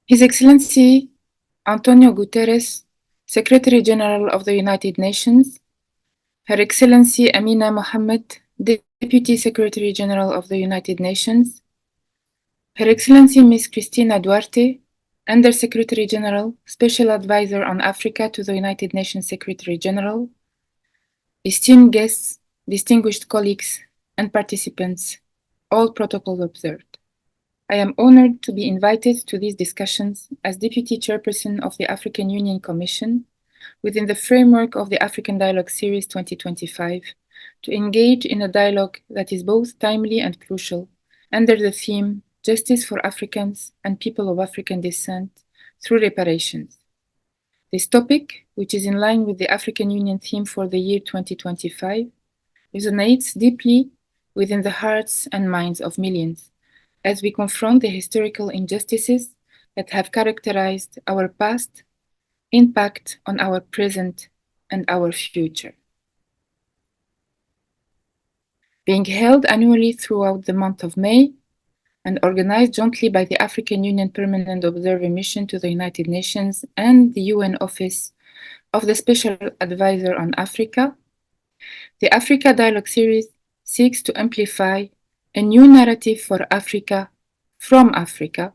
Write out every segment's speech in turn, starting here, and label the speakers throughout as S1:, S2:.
S1: His Excellency Antonio Guterres, Secretary General of the United Nations, Her Excellency Amina Mohammed, Deputy Secretary General of the United Nations, Her Excellency Ms. Cristina Duarte, Under Secretary General, Special Advisor on Africa to the United Nations Secretary General, esteemed guests, distinguished colleagues, and participants, all protocols observed. I am honored to be invited to these discussions as Deputy Chairperson of the African Union Commission within the framework of the African Dialogue Series 2025 to engage in a dialogue that is both timely and crucial under the theme Justice for Africans and People of African Descent through Reparations. This topic, which is in line with the African Union theme for the year 2025, resonates deeply within the hearts and minds of millions as we confront the historical injustices that have characterized our past, impact on our present and our future. Being held annually throughout the month of May and organized jointly by the African Union Permanent Observer Mission to the United Nations and the UN Office of the Special Advisor on Africa, the Africa Dialogue Series seeks to amplify a new narrative for Africa from Africa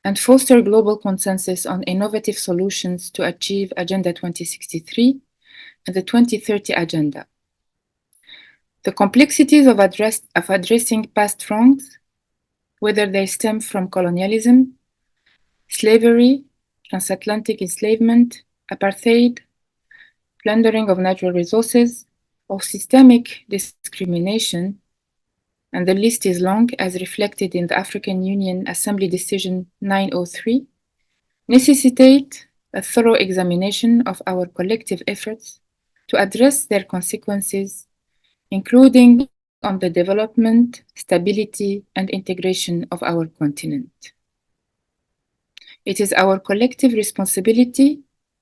S1: and foster global consensus on innovative solutions to achieve Agenda 2063 and the 2030 Agenda. The complexities of addressing past wrongs, whether they stem from colonialism, slavery, transatlantic enslavement, apartheid, plundering of natural resources, or systemic discrimination, and the list is long as reflected in the African Union Assembly Decision 903, necessitate a thorough examination of our collective efforts to address their consequences, including on the development, stability, and integration of our continent. It is our collective responsibility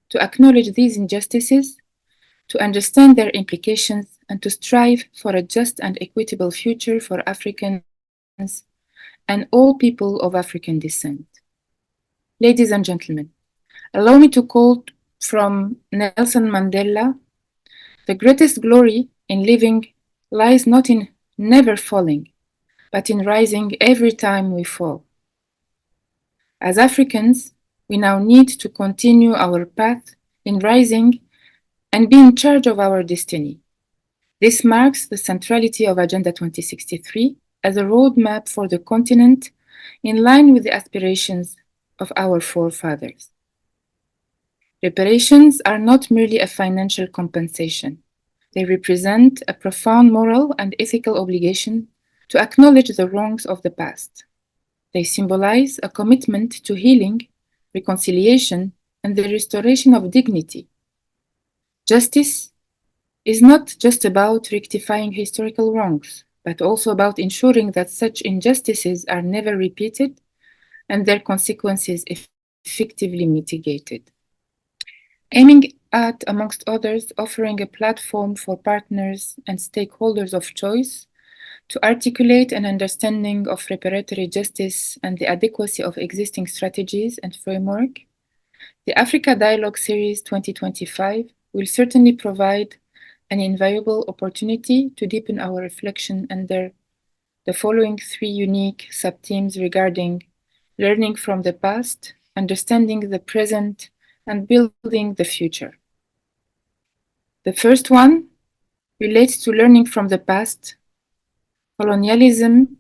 S1: to acknowledge these injustices, to understand their implications, and to strive for a just and equitable future for Africans and all people of African descent. Ladies and gentlemen, allow me to quote from Nelson Mandela, "The greatest glory in living lies not in never falling, but in rising every time we fall." As Africans, we now need to continue our path in rising and be in charge of our destiny. This marks the centrality of Agenda 2063 as a roadmap for the continent in line with the aspirations of our forefathers. Reparations are not merely a financial compensation. They represent a profound moral and ethical obligation to acknowledge the wrongs of the past. They symbolize a commitment to healing, reconciliation, and the restoration of dignity. Justice is not just about rectifying historical wrongs, but also about ensuring that such injustices are never repeated and their consequences effectively mitigated. Aiming at, amongst others, offering a platform for partners and stakeholders of choice to articulate an understanding of reparatory justice and the adequacy of existing strategies and framework, the Africa Dialogue Series 2025 will certainly provide an invaluable opportunity to deepen our reflection under the following three unique sub-themes regarding learning from the past, understanding the present, and building the future. The first one relates to learning from the past, colonialism,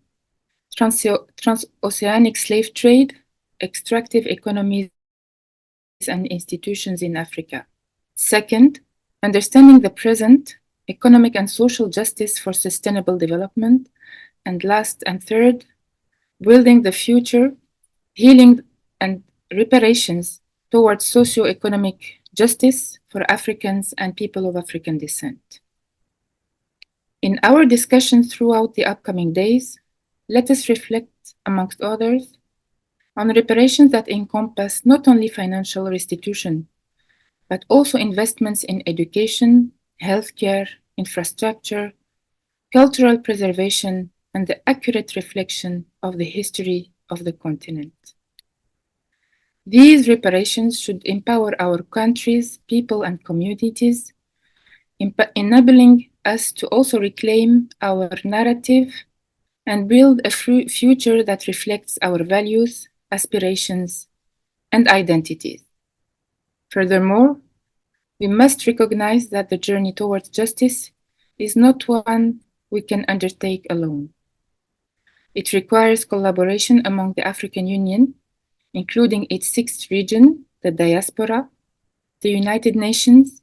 S1: transoceanic slave trade, extractive economies and institutions in Africa. Second, understanding the present, economic and social justice for sustainable development. And last and third, building the future, healing and reparations towards socio-economic justice for Africans and people of African descent. In our discussions throughout the upcoming days, let us reflect, amongst others, on reparations that encompass not only financial restitution, but also investments in education, healthcare, infrastructure, cultural preservation, and the accurate reflection of the history of the continent. These reparations should empower our countries, people, and communities, enabling us to also reclaim our narrative and build a future that reflects our values, aspirations, and identities. Furthermore, we must recognize that the journey towards justice is not one we can undertake alone. It requires collaboration among the African Union, including its sixth region, the diaspora, the United Nations,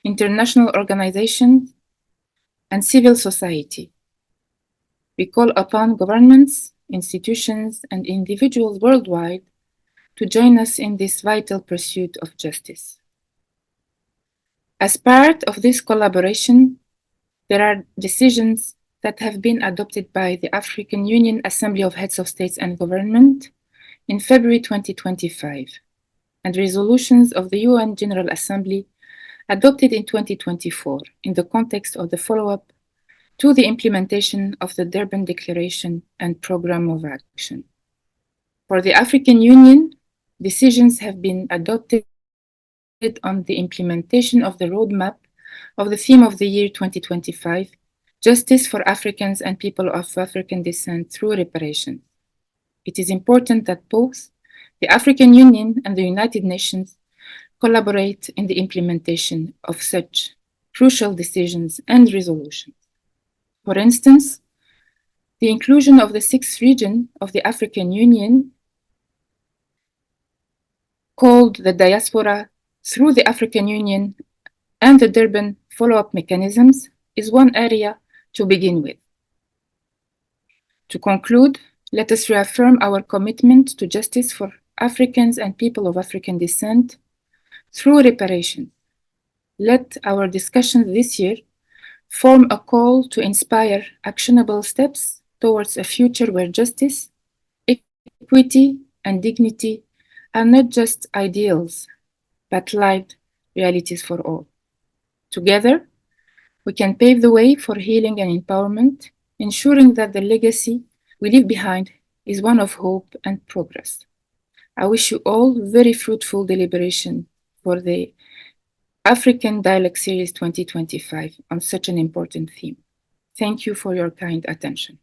S1: international organizations, and civil society. We call upon governments, institutions, and individuals worldwide to join us in this vital pursuit of justice. As part of this collaboration, there are decisions that have been adopted by the African Union Assembly of Heads of States and Government in February 2025, and resolutions of the UN General Assembly adopted in 2024 in the context of the follow-up to the implementation of the Durban Declaration and Programme of Action. For the African Union, decisions have been adopted on the implementation of the roadmap of the theme of the year 2025, Justice for Africans and People of African Descent through Reparations. It is important that both the African Union and the United Nations collaborate in the implementation of such crucial decisions and resolutions. For instance, the inclusion of the sixth region of the African Union, called the diaspora, through the African Union and the Durban follow-up mechanisms is one area to begin with. To conclude, let us reaffirm our commitment to justice for Africans and people of African descent through reparation. Let our discussions this year form a call to inspire actionable steps towards a future where justice, equity, and dignity are not just ideals, but lived realities for all. Together, we can pave the way for healing and empowerment, ensuring that the legacy we leave behind is one of hope and progress. I wish you all very fruitful deliberation for the African Dialogue Series 2025 on such an important theme. Thank you for your kind attention.